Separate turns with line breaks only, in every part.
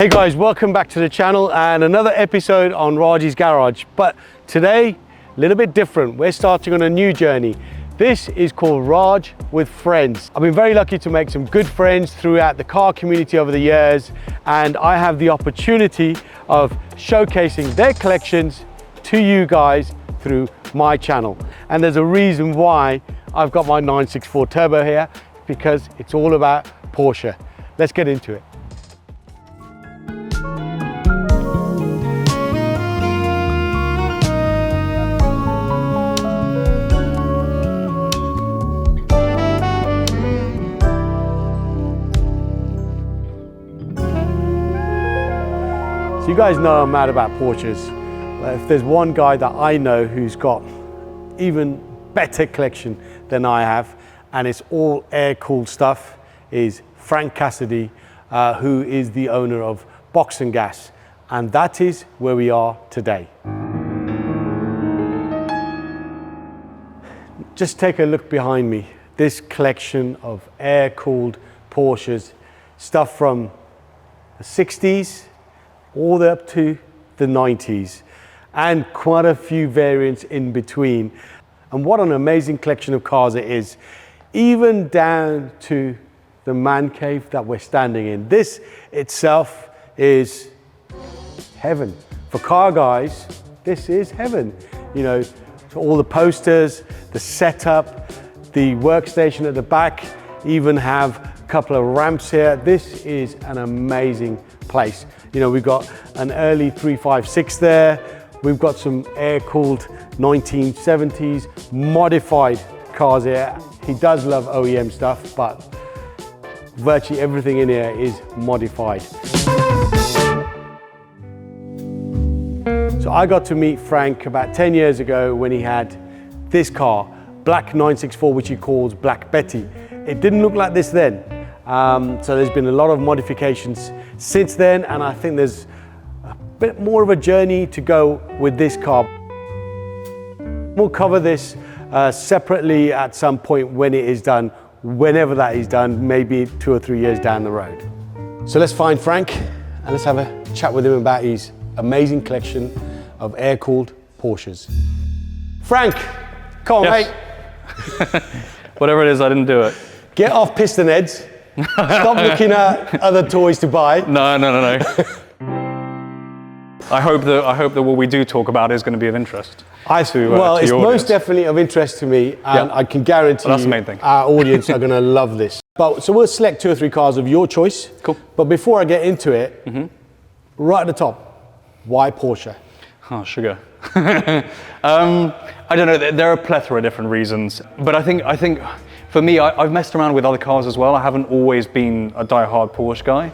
Hey guys, welcome back to the channel and another episode on Raj's Garage. But today, a little bit different. We're starting on a new journey. This is called Raj with Friends. I've been very lucky to make some good friends throughout the car community over the years, and I have the opportunity of showcasing their collections to you guys through my channel. And there's a reason why I've got my 964 Turbo here, because it's all about Porsche. Let's get into it. You guys know I'm mad about Porsches, but if there's one guy that I know who's got even better collection than I have, and it's all air-cooled stuff, is Frank Cassidy, who is the owner of Boxengasse, and that is where we are today. Just take a look behind me. This collection of air-cooled Porsches, stuff from the 60s, all the way up to the 90s, and quite a few variants in between. And what an amazing collection of cars it is, even down to the man cave that we're standing in. This itself is heaven. For car guys, this is heaven. You know, so all the posters, the setup, the workstation at the back, even have a couple of ramps here. This is an amazing place. You know, we've got an early 356 there. We've got some air-cooled 1970s modified cars here. He does love OEM stuff, but virtually everything in here is modified. So I got to meet Frank about 10 years ago when he had this car, black 964, which he calls Black Betty. It didn't look like this then. So there's been a lot of modifications since then, and I think there's a bit more of a journey to go with this car. We'll cover this separately at some point when it is done, whenever that is done, maybe 2 or 3 years down the road. So let's find Frank and let's have a chat with him about his amazing collection of air-cooled Porsches. Frank, come on,
yes.
mate.
Whatever it is, I didn't do it.
Get off piston heads. Stop looking at other toys to buy.
No. I hope that what we do talk about is going to be of interest.
Well, it's most definitely of interest to me, and I can guarantee
that's the main thing.
Our audience are going to love this. So we'll select 2 or 3 cars of your choice.
Cool.
But before I get into it, right at the top, why Porsche?
Oh, sugar. I don't know. There are a plethora of different reasons, but I think. For me, I've messed around with other cars as well. I haven't always been a die-hard Porsche guy,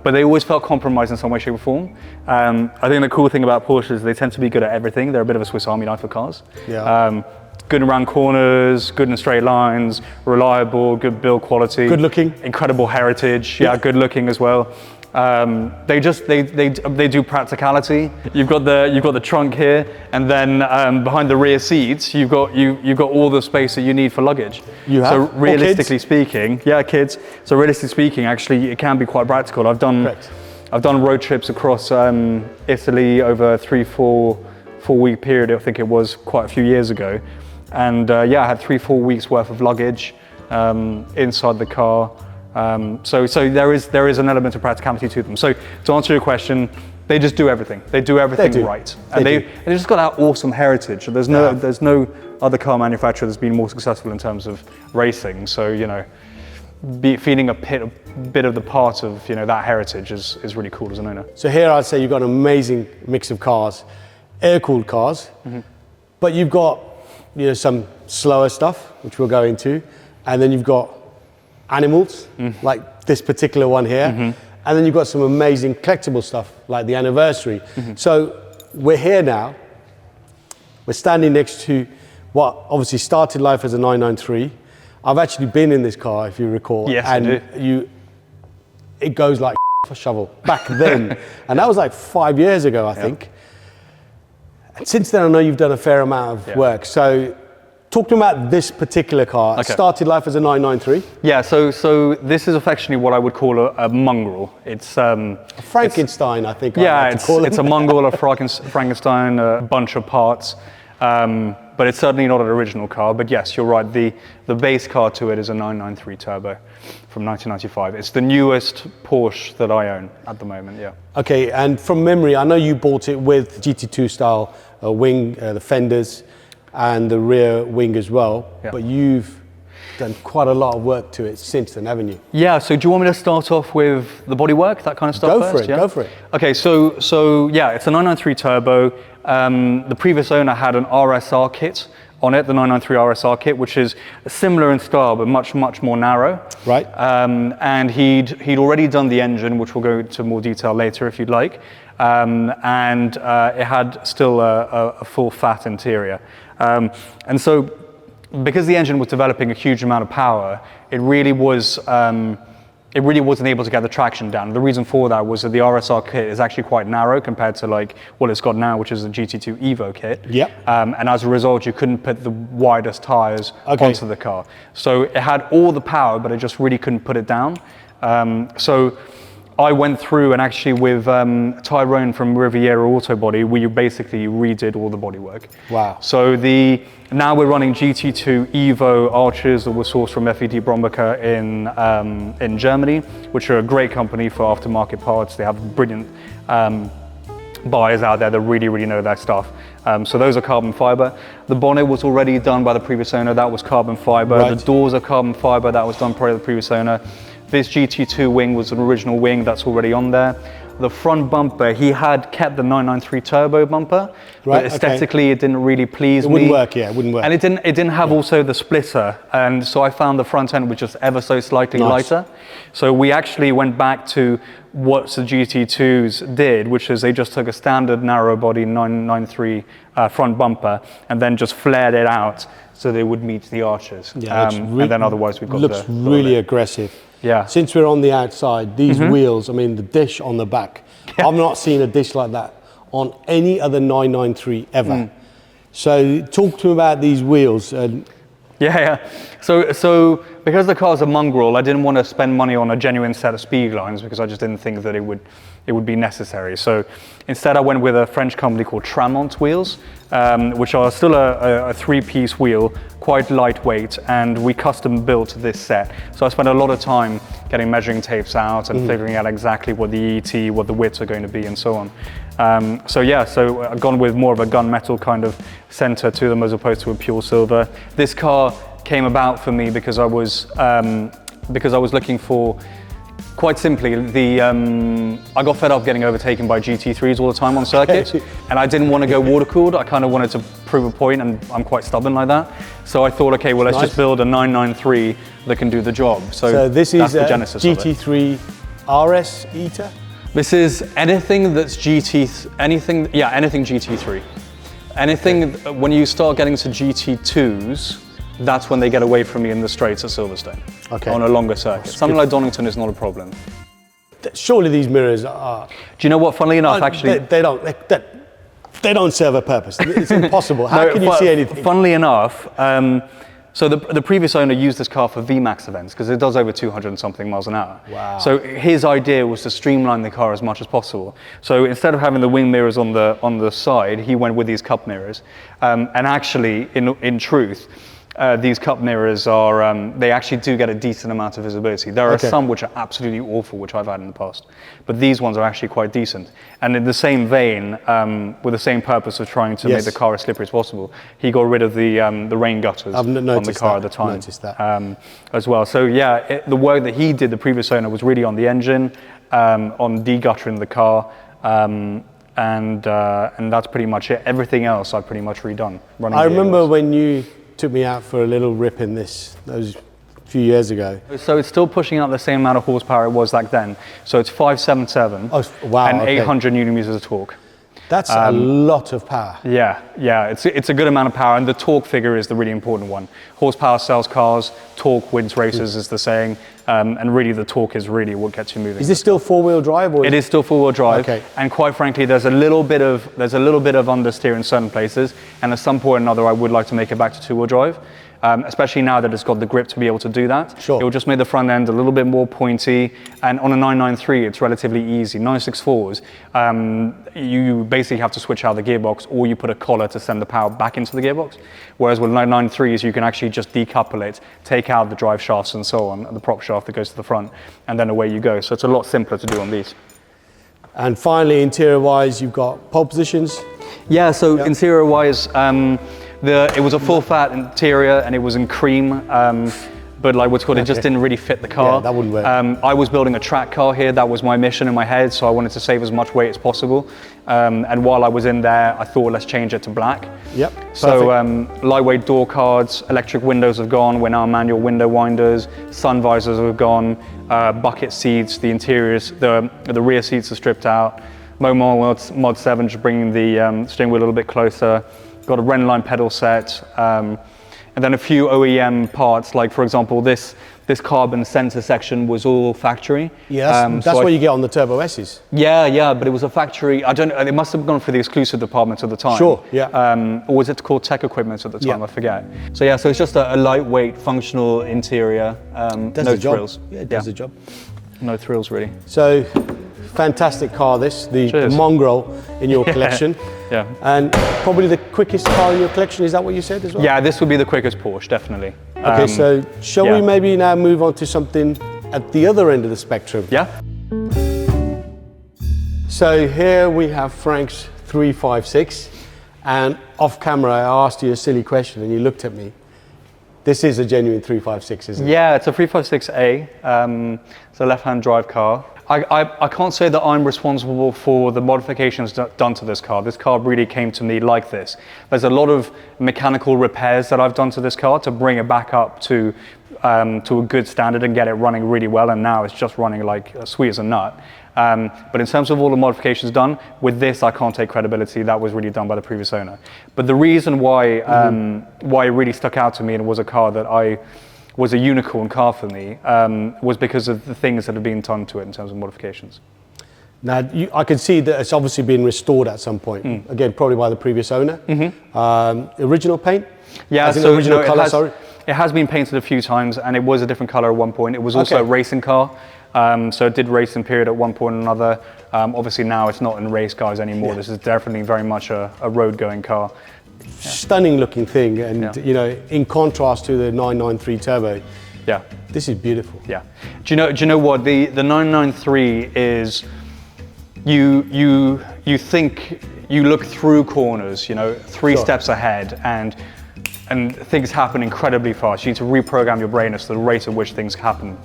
but they always felt compromised in some way, shape or form. I think the cool thing about Porsche is they tend to be good at everything. They're a bit of a Swiss Army knife for cars.
Yeah.
Good around corners, good in straight lines, reliable, good build quality.
Good looking.
Incredible heritage, yeah, good looking as well. They do practicality. You've got the trunk here, and then behind the rear seats, you've got all the space that you need for luggage.
You have.
So realistically speaking, yeah, kids. So realistically speaking, actually, it can be quite practical. I've done road trips across Italy over a 3-4 week period. I think it was quite a few years ago, and yeah, I had 3-4 weeks worth of luggage inside the car. So there is an element of practicality to them. So to answer your question, they just do everything. They do everything right, and they just got that awesome heritage. There's no other car manufacturer that's been more successful in terms of racing. So you know, feeling a bit of the part of that heritage is really cool as an owner.
So here I'd say you've got an amazing mix of cars, air-cooled cars, but you've got some slower stuff which we'll go into, and then you've got animals, like this particular one here, and then you've got some amazing collectible stuff, like the anniversary. So we're here now, we're standing next to what obviously started life as a 993. I've actually been in this car, if you recall.
Yes,
and
I do.
It goes like a shovel back then. And that was like 5 years ago, I think. And since then, I know you've done a fair amount of work. So talk to me about this particular car. It started life as a 993.
Yeah, so this is affectionately what I would call a mongrel. It's
a Frankenstein, I think.
Yeah, it's a mongrel, a Frankenstein, a bunch of parts. But it's certainly not an original car. But yes, you're right. The base car to it is a 993 turbo from 1995. It's the newest Porsche that I own at the moment. Yeah.
Okay, and from memory, I know you bought it with GT2 style wing, the fenders, and the rear wing as well. Yeah. But you've done quite a lot of work to it since then, haven't you?
Yeah. So do you want me to start off with the bodywork, that kind of stuff?
Go for it.
Okay. So yeah, it's a 993 turbo. The previous owner had an RSR kit on it, the 993 RSR kit, which is similar in style but much more narrow.
Right.
And he'd already done the engine, which we'll go into more detail later if you'd like. And it had still a full fat interior. And so, because the engine was developing a huge amount of power, it really wasn't able to get the traction down. The reason for that was that the RSR kit is actually quite narrow compared to like what it's got now, which is the GT2 Evo kit.
Yep.
And as a result, you couldn't put the widest tires onto the car. So it had all the power, but it just really couldn't put it down. So I went through and actually with Tyrone from Riviera Auto Body, we basically redid all the bodywork.
Wow.
So now we're running GT2 Evo arches that were sourced from FED Brombecker in Germany, which are a great company for aftermarket parts. They have brilliant buyers out there that really know their stuff. So those are carbon fiber. The bonnet was already done by the previous owner. That was carbon fiber. Right. The doors are carbon fiber. That was done by the previous owner. This GT2 wing was an original wing that's already on there. The front bumper, he had kept the 993 turbo bumper, but aesthetically it didn't really please me.
It wouldn't work, yeah, it wouldn't work.
And it didn't have also the splitter, and so I found the front end was just ever so slightly lighter. So we actually went back to what the GT2s did, which is they just took a standard narrow body 993 front bumper and then just flared it out so they would meet the arches.
Yeah,
and then otherwise we've got
looks really aggressive.
Yeah.
Since we're on the outside, these wheels, I mean, the dish on the back, I've not seen a dish like that on any other 993 ever. So talk to me about these wheels.
Yeah. So because the car's a mongrel, I didn't want to spend money on a genuine set of speed lines because I just didn't think that it would be necessary. So instead I went with a French company called Tramont wheels, which are still a three-piece wheel, quite lightweight, and we custom built this set. So I spent a lot of time getting measuring tapes out and figuring out exactly what the ET, what the widths are going to be and so on. So I've gone with more of a gunmetal kind of center to them as opposed to a pure silver. This car came about for me because I was looking for, quite simply, I got fed up getting overtaken by GT3s all the time on circuit, and I didn't want to go water cooled. I kind of wanted to prove a point, and I'm quite stubborn like that. So I thought, okay, well, let's just build a 993 that can do the job. So this is the genesis
GT3 RS Eater?
This is anything that's anything GT3. Anything, when you start getting to GT2s, that's when they get away from me in the straights at Silverstone on a longer circuit. Something like Donington is not a problem.
Surely these mirrors are...
Do you know what, funnily enough, actually...
They don't serve a purpose. It's impossible. How can you see anything?
Funnily enough, so the previous owner used this car for VMAX events because it does over 200 and something miles an hour.
Wow.
So his idea was to streamline the car as much as possible. So instead of having the wing mirrors on the side, he went with these cup mirrors. And actually, in truth, these cup mirrors are, they actually do get a decent amount of visibility. There are some which are absolutely awful, which I've had in the past. But these ones are actually quite decent. And in the same vein, with the same purpose of trying to make the car as slippery as possible, he got rid of the rain gutters on the car at the time. As well. So yeah, the work that he did, the previous owner, was really on the engine, on deguttering the car, and that's pretty much it. Everything else I've pretty much redone.
I remember when you took me out for a little rip in this, those few years ago.
So it's still pushing out the same amount of horsepower it was back then. So it's 577 and 800 Newton meters of torque.
That's a lot of power.
Yeah, it's a good amount of power, and the torque figure is the really important one. Horsepower sells cars, torque wins races is the saying, and really the torque is really what gets you moving.
Is this still four-wheel drive? Or
it is still four-wheel drive,
okay.
And quite frankly, there's a little bit of understeer in certain places, and at some point or another, I would like to make it back to two-wheel drive. Especially now that it's got the grip to be able to do that.
Sure.
It will just make the front end a little bit more pointy, and on a 993 it's relatively easy. 964s, you basically have to switch out the gearbox, or you put a collar to send the power back into the gearbox. Whereas with 993s you can actually just decouple it, take out the drive shafts and so on, and the prop shaft that goes to the front, and then away you go. So it's a lot simpler to do on these.
And finally, interior-wise, you've got pole positions.
Yeah, so interior-wise, it was a full fat interior and it was in cream, but like what's called, it just didn't really fit the car.
Yeah, that wouldn't work.
I was building a track car here. That was my mission in my head, so I wanted to save as much weight as possible. And while I was in there, I thought, let's change it to black.
Yep.
So lightweight door cards, electric windows have gone. We're now manual window winders. Sun visors have gone. Bucket seats. The interiors, the rear seats are stripped out. Mod 7 just bringing the steering wheel a little bit closer. Got a Renline pedal set, and then a few OEM parts, like for example, this carbon sensor section was all factory.
Yeah, that's what you get on the Turbo S's.
Yeah, but it was a factory. I don't know. It must have gone for the exclusive departments at the time.
Sure. Yeah.
Or was it called Tech Equipment at the time?
Yeah.
I forget. So yeah, so it's just a lightweight, functional interior. No thrills.
Yeah, it does the job.
No thrills really.
So, fantastic car. The mongrel in your collection.
Yeah.
And probably the quickest car in your collection. Is that what you said as well?
Yeah, this would be the quickest Porsche, definitely.
Okay, so shall we maybe now move on to something at the other end of the spectrum?
Yeah.
So here we have Frank's 356, and off camera I asked you a silly question and you looked at me. This is a genuine 356, isn't it?
Yeah, it's a 356A. It's a left-hand drive car. I can't say that I'm responsible for the modifications done to this car. This car really came to me like this. There's a lot of mechanical repairs that I've done to this car to bring it back up to a good standard and get it running really well, and now it's just running like sweet as a nut. But in terms of all the modifications done, with this I can't take credibility. That was really done by the previous owner. But the reason why it really stuck out to me and was a car that was a unicorn car for me was because of the things that have been done to it in terms of modifications.
Now, I can see that it's obviously been restored at some point. Again, probably by the previous owner. Original paint?
Yeah,
so original color, sorry.
It has been painted a few times, and it was a different color at one point. It was also a racing car, so it did race in period at one point or another. Obviously now it's not in race cars anymore. This is definitely very much a road-going car.
Stunning looking thing, and you know, in contrast to the 993 Turbo.
Yeah,
this is beautiful.
Yeah. Do you know what the 993 is? You think you look through corners, you know, three steps ahead, and things happen incredibly fast. You need to reprogram your brain as to the rate at which things happen.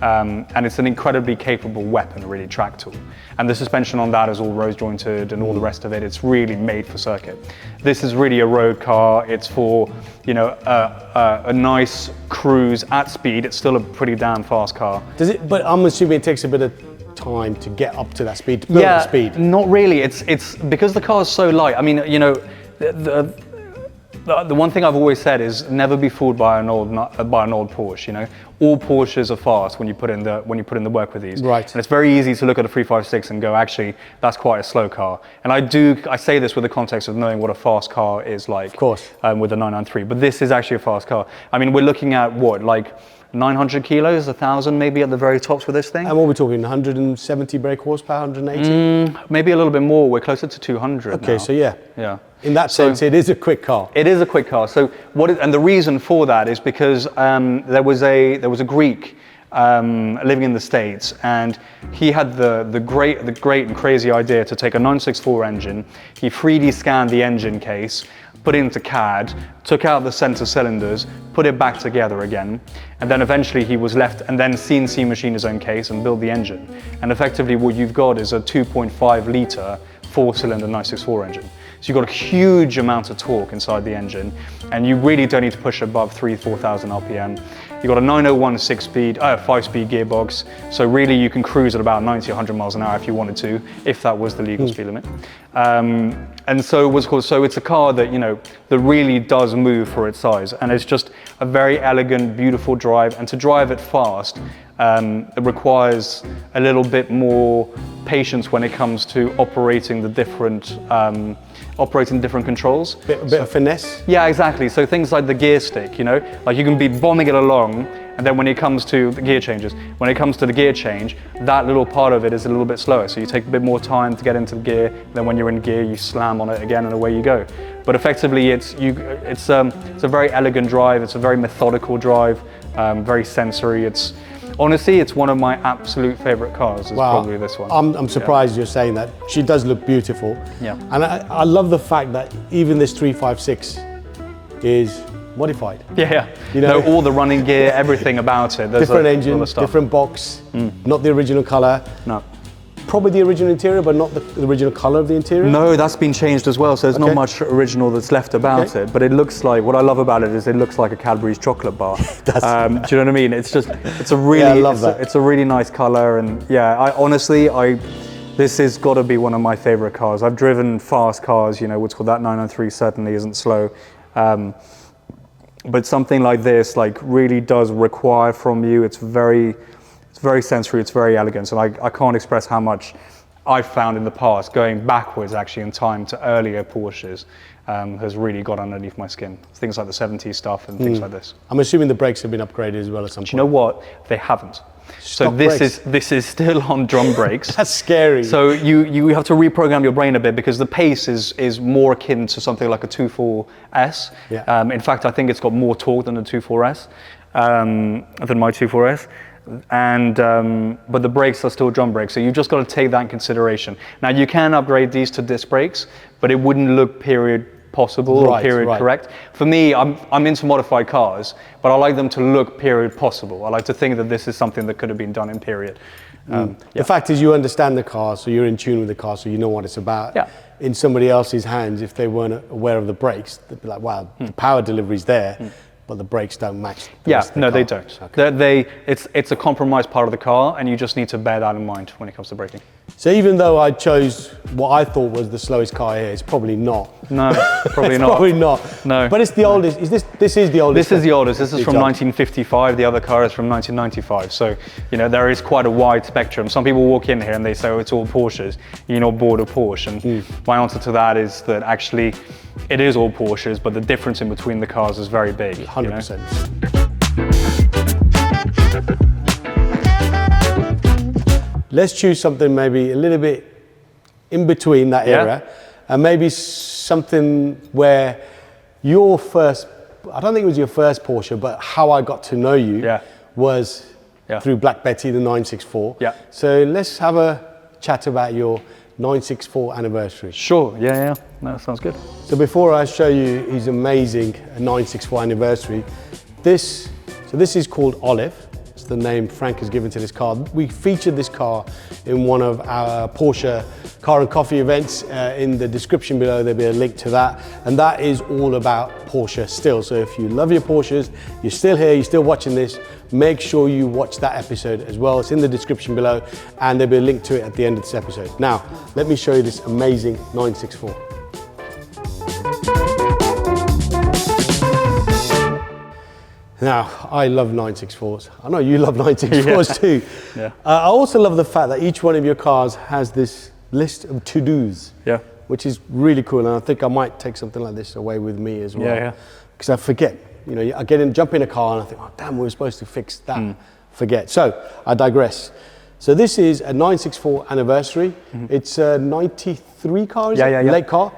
And it's an incredibly capable weapon, really, track tool. And the suspension on that is all rose jointed and all the rest of it. It's really made for circuit. This is really a road car. It's for, you know, a nice cruise at speed. It's still a pretty damn fast car.
Does it? But I'm assuming it takes a bit of time to get up to that speed, to build the speed.
Not really. It's because the car is so light. I mean, you know, the one thing I've always said is never be fooled by an old Porsche. You know, all Porsches are fast when you put in the work with these.
Right.
And it's very easy to look at a 356 and go, actually, that's quite a slow car. And I say this with the context of knowing what a fast car is like.
Of course.
With the 993, but this is actually a fast car. I mean, we're looking at what, like 900 kilos, 1,000 maybe at the very tops with this thing.
And what we're talking, 170 brake horsepower, 180?
Maybe a little bit more. We're closer to 200
Okay,
now.
so yeah.
Yeah.
In that sense, it is a quick car.
It is a quick car. So and the reason for that is because there was a Greek living in the States, and he had the great and crazy idea to take a 964 engine. He 3D scanned the engine case, put it into CAD, took out the center cylinders, put it back together again, and then eventually he was left and then CNC machined his own case and built the engine. And effectively what you've got is a 2.5 litre 4-cylinder 964 engine. So you've got a huge amount of torque inside the engine, and you really don't need to push above 4,000 RPM. You've got a 901 5-speed gearbox, so really you can cruise at about 90 or 100 miles an hour if you wanted to, if that was the legal speed limit. And so it's a car that, you know, that really does move for its size, and it's just a very elegant, beautiful drive. And to drive it fast, it requires a little bit more patience when it comes to operating the different controls.
Bit of finesse?
Yeah, exactly. So things like the gear stick, you know, like you can be bombing it along, and then when it comes to the gear changes, when it comes to the gear change, that little part of it is a little bit slower. So you take a bit more time to get into the gear, then when you're in gear, you slam on it again and away you go. But effectively, it's a very elegant drive, it's a very methodical drive, very sensory. Honestly, it's one of my absolute favorite cars, is probably this one.
I'm surprised you're saying that. She does look beautiful.
Yeah.
And I love the fact that even this 356 is modified.
Yeah.
You know,
all the running gear, everything about it. There's
different engine,
stuff.
different box, not the original color.
No.
Probably the original interior, but not the original color of the interior?
No, that's been changed as well, so there's not much original that's left about it, but it looks like, what I love about it is it looks like a Cadbury's chocolate bar. Do you know what I mean? It's a really, it's a really nice color, and yeah, this has got to be one of my favorite cars. I've driven fast cars, you know, what's called that 993 certainly isn't slow. But something like this, like, really does require from you, it's very sensory, it's very elegant, and I can't express how much I've found in the past, going backwards actually in time to earlier Porsches, has really got underneath my skin. Things like the 70s stuff and things like this.
I'm assuming the brakes have been upgraded as well at some point.
Do you know what? They haven't. So this is still on drum brakes.
That's scary.
So you have to reprogram your brain a bit, because the pace is more akin to something like a 2.4S.
Yeah.
In fact, I think it's got more torque than a 2.4S, than my 2.4S. But the brakes are still drum brakes, so you've just got to take that in consideration. Now, you can upgrade these to disc brakes, but it wouldn't look period possible or period correct. For me, I'm into modified cars, but I like them to look period possible. I like to think that this is something that could have been done in period.
The fact is, you understand the car, so you're in tune with the car, so you know what it's about.
Yeah.
In somebody else's hands, if they weren't aware of the brakes, they'd be like, wow, the power delivery's there. But the brakes don't match.
They don't. Okay. It's a compromised part of the car, and you just need to bear that in mind when it comes to braking.
So even though I chose what I thought was the slowest car here, it's probably not.
No, probably
it's
not.
Probably not.
No.
But it's the oldest. This is the oldest.
This is the oldest. This is from 1955. The other car is from 1995. So, you know, there is quite a wide spectrum. Some people walk in here and they say, oh, it's all Porsches. You're not bored of Porsche. And my answer to that is that actually it is all Porsches, but the difference in between the cars is very big.
100%. Let's choose something maybe a little bit in between that era, and maybe something where your first, I don't think it was your first Porsche, but how I got to know you was through Black Betty, the 964.
Yeah.
So let's have a chat about your 964 anniversary.
Sure, no, that sounds good.
So before I show you his amazing 964 anniversary, this is called Olive. It's the name Frank has given to this car. We featured this car in one of our Porsche Car and Coffee events. In the description below, there'll be a link to that. And that is all about Porsche still. So if you love your Porsches, you're still here, you're still watching this, make sure you watch that episode as well. It's in the description below, and there'll be a link to it at the end of this episode. Now, let me show you this amazing 964. Now, I love 964s. I know you love 964s too.
Yeah.
I also love the fact that each one of your cars has this list of to-dos, which is really cool. And I think I might take something like this away with me as well. Because I forget. You know, I jump in a car and I think, oh, damn, we were supposed to fix that. Forget. So, I digress. So this is a 964 anniversary. It's a 93 car, is it? Late car?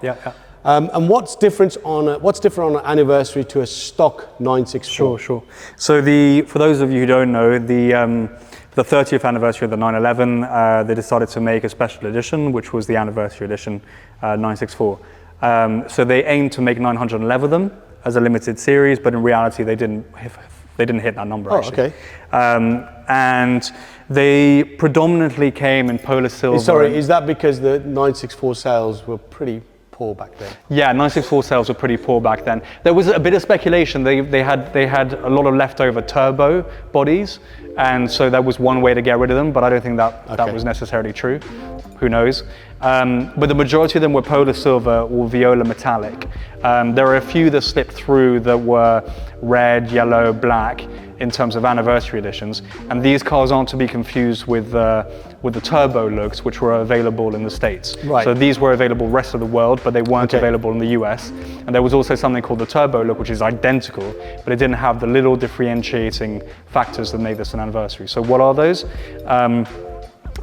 And what's different on an anniversary to a stock 964?
Sure. So for those of you who don't know, the 30th anniversary of the 911, they decided to make a special edition, which was the anniversary edition 964. So they aimed to make 911 of them as a limited series, but in reality they didn't hit that number actually. And they predominantly came in polar silver.
Sorry, is that because the 964 sales were pretty poor back then.
Yeah, 964 sales were pretty poor back then. There was a bit of speculation. They had a lot of leftover turbo bodies, and so that was one way to get rid of them. But I don't think that was necessarily true. Who knows? But the majority of them were Polar Silver or Viola Metallic. There are a few that slipped through that were red, yellow, black in terms of anniversary editions. And these cars aren't to be confused with the turbo looks, which were available in the States.
Right.
So these were available rest of the world, but they weren't available in the US. And there was also something called the turbo look, which is identical, but it didn't have the little differentiating factors that made this an anniversary. So what are those?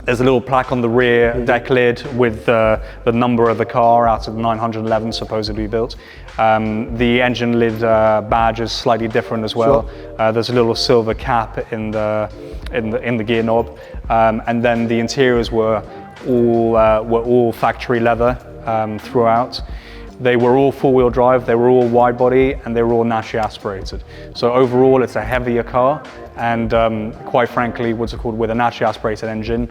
There's a little plaque on the rear deck lid with the number of the car out of the 911 supposedly built. The engine lid badge is slightly different as well. Sure. There's a little silver cap in the gear knob, and then the interiors were all factory leather throughout. They were all four-wheel drive, they were all wide body, and they were all naturally aspirated. So overall, it's a heavier car, and quite frankly, what's it called, with a naturally aspirated engine,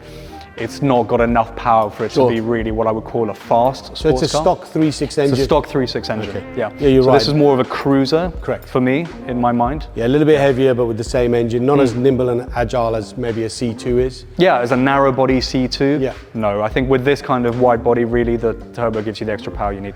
it's not got enough power for it to be really what I would call a fast sports car.
So it's a stock 3.6 engine?
It's a stock 3.6 engine,
yeah. Yeah, you're
so
right.
this is more of a cruiser,
correct,
for me, in my mind.
Yeah, a little bit heavier, but with the same engine, not as nimble and agile as maybe a C2 is.
Yeah, as a narrow body C2,
yeah.
No, I think with this kind of wide body, really, the turbo gives you the extra power you need.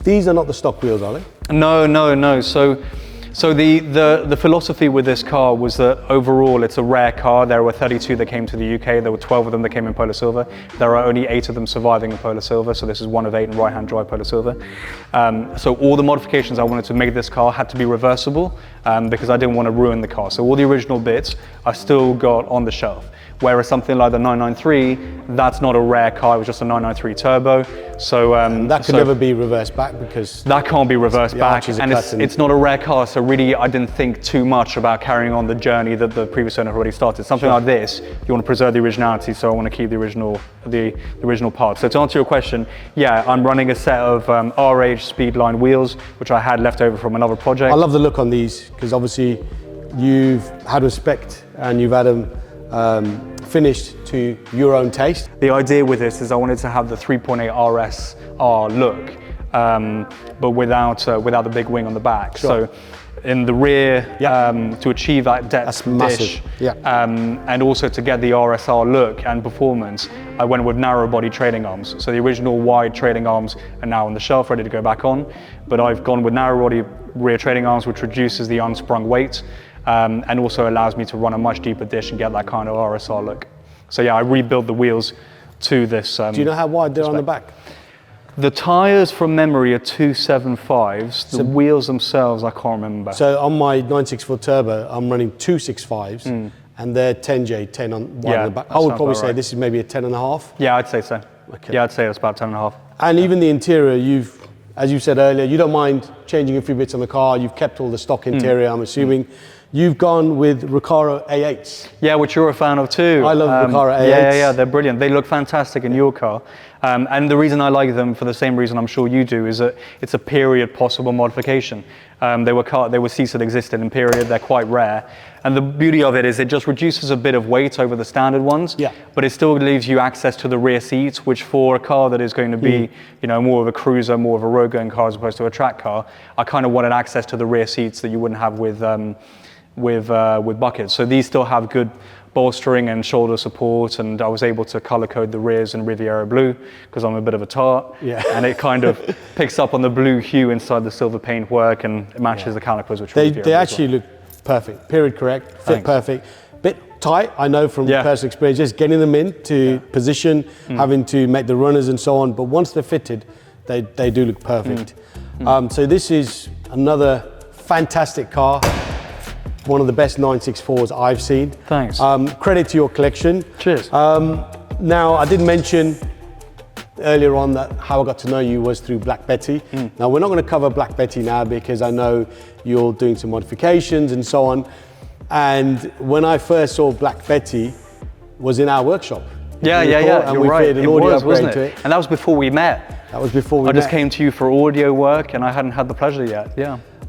These are not the stock wheels, are they?
No. So the philosophy with this car was that overall it's a rare car. There were 32 that came to the UK. There were 12 of them that came in Polar Silver. There are only 8 of them surviving in Polar Silver. So this is one of 8 in right-hand drive Polar Silver. So all the modifications I wanted to make this car had to be reversible because I didn't want to ruin the car. So all the original bits I still got on the shelf. Whereas something like the 993, that's not a rare car, it was just a 993 turbo. So
that could never be reversed back because
that can't be reversed back, and it's not a rare car. So really, I didn't think too much about carrying on the journey that the previous owner already started. Something like this, you want to preserve the originality, so I want to keep the original parts. So to answer your question, yeah, I'm running a set of RH Speedline wheels, which I had left over from another project.
I love the look on these because obviously you've had respect and you've had them finished to your own taste.
The idea with this is I wanted to have the 3.8 RSR look, but without the big wing on the back.
Sure.
So in the rear, to achieve that depth dish, and also to get the RSR look and performance, I went with narrow body trailing arms. So the original wide trailing arms are now on the shelf, ready to go back on, but I've gone with narrow body rear trailing arms, which reduces the unsprung weight. And also allows me to run a much deeper dish and get that kind of RSR look. So yeah, I rebuilt the wheels to this.
Do you know how wide they're on the back?
The tyres from memory are 275s. The wheels themselves, I can't remember.
So on my 964 turbo, I'm running 265s and they're 10J, 10 on wide on the back. I would probably say this is maybe a 10.5.
Yeah, I'd say so.
Okay.
Yeah, I'd say it's about 10.5.
And even the interior, as you said earlier, you don't mind changing a few bits on the car. You've kept all the stock interior, I'm assuming. You've gone with Recaro A8s.
Yeah, which you're a fan of too.
I love Recaro A8s.
Yeah, they're brilliant. They look fantastic in your car. And the reason I like them, for the same reason I'm sure you do, is that it's a period possible modification. They were seats that existed in period, they're quite rare. And the beauty of it is it just reduces a bit of weight over the standard ones, but it still leaves you access to the rear seats, which for a car that is going to be, more of a cruiser, more of a road-going car as opposed to a track car, I kind of wanted access to the rear seats that you wouldn't have with buckets. So these still have good bolstering and shoulder support, and I was able to color code the rears in Riviera blue because I'm a bit of a tart, and it kind of picks up on the blue hue inside the silver paintwork and it matches the calipers, which
they actually look perfect, period correct, fit perfect. Bit tight, I know from personal experience, just getting them into position, having to make the runners and so on, but once they're fitted, they do look perfect. So this is another fantastic car. One of the best 964s I've seen.
Thanks.
Credit to your collection.
Cheers.
Now, I did mention earlier on that how I got to know you was through Black Betty. Now, we're not going to cover Black Betty now because I know you're doing some modifications and so on. And when I first saw Black Betty was in our workshop.
Yeah,
and
you're right. It was, wasn't it? And that was before we met.
That was before we met.
I just came to you for audio work and I hadn't had the pleasure yet,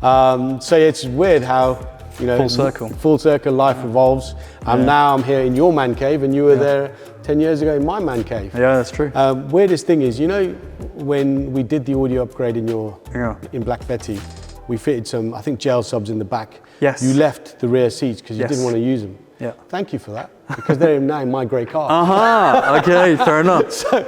So it's weird how, full circle, life evolves. Now I'm here in your man cave and you were there 10 years ago in my man cave.
Yeah, that's true.
Weirdest thing is, when we did the audio upgrade in
Yeah.
in Black Betty, we fitted some, I think, gel subs in the back.
Yes.
You left the rear seats because you
Yes.
didn't want to use them.
Yeah.
Thank you for that, because they're now in my grey car.
Aha, okay, fair enough.
So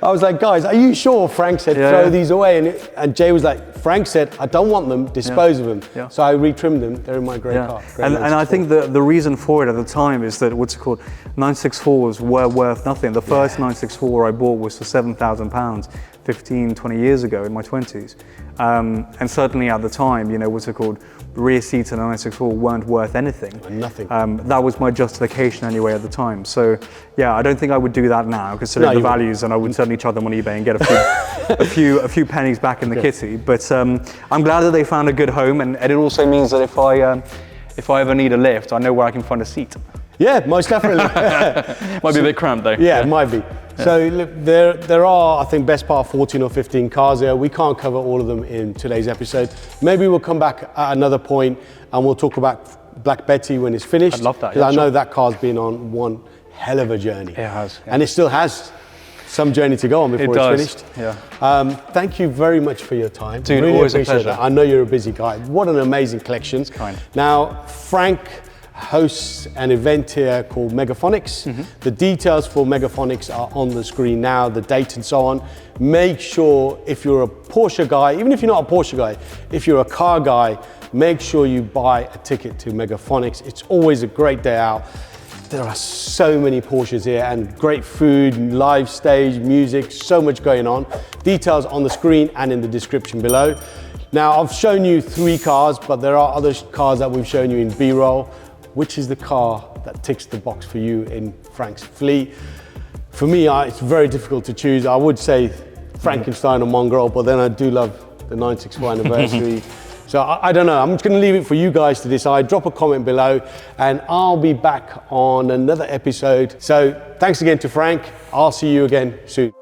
I was like, guys, are you sure? Frank said,
Yeah,
throw
yeah.
these away. And Jay was like, Frank said, I don't want them, dispose of them.
Yeah.
So I retrimmed them, they're in my grey car. Grey
And I
964.
think the reason for it at the time is that, what's it called, 964s were worth nothing. The first 964 I bought was for £7,000 15, 20 years ago in my 20s. And certainly at the time, you know, what's it called, rear seats in a 964 weren't worth anything.
Nothing.
That was my justification anyway at the time. So yeah, I don't think I would do that now, considering the values, and I would certainly chuck them on eBay and get a few pennies back in the kitty. But I'm glad that they found a good home, and it also means that if I ever need a lift, I know where I can find a seat.
Yeah, most definitely.
Might be a bit cramped though.
Yeah, it might be. So look, there are, I think, best part 14 or 15 cars there. We can't cover all of them in today's episode. Maybe we'll come back at another point and we'll talk about Black Betty when it's finished.
I'd love that.
Because I know that car's been on one hell of a journey.
It has. Yeah.
And it still has some journey to go on before it's finished.
Yeah.
Thank you very much for your time.
Dude,
really
always a
appreciate
pleasure.
that. I know you're a busy guy. What an amazing collection.
It's kind.
Now, Frank hosts an event here called Megaphonics. The details for Megaphonics are on the screen now, the date and so on. Make sure, if you're a Porsche guy, even if you're not a Porsche guy, if you're a car guy, make sure you buy a ticket to Megaphonics. It's always a great day out. There are so many Porsches here, and great food, live stage, music, so much going on. Details on the screen and in the description below. Now, I've shown you 3 cars, but there are other cars that we've shown you in B-roll. Which is the car that ticks the box for you in Frank's fleet? For me, it's very difficult to choose. I would say Frankenstein or Mongrel, but then I do love the 964 anniversary. So I don't know, I'm just gonna leave it for you guys to decide. Drop a comment below and I'll be back on another episode. So thanks again to Frank. I'll see you again soon.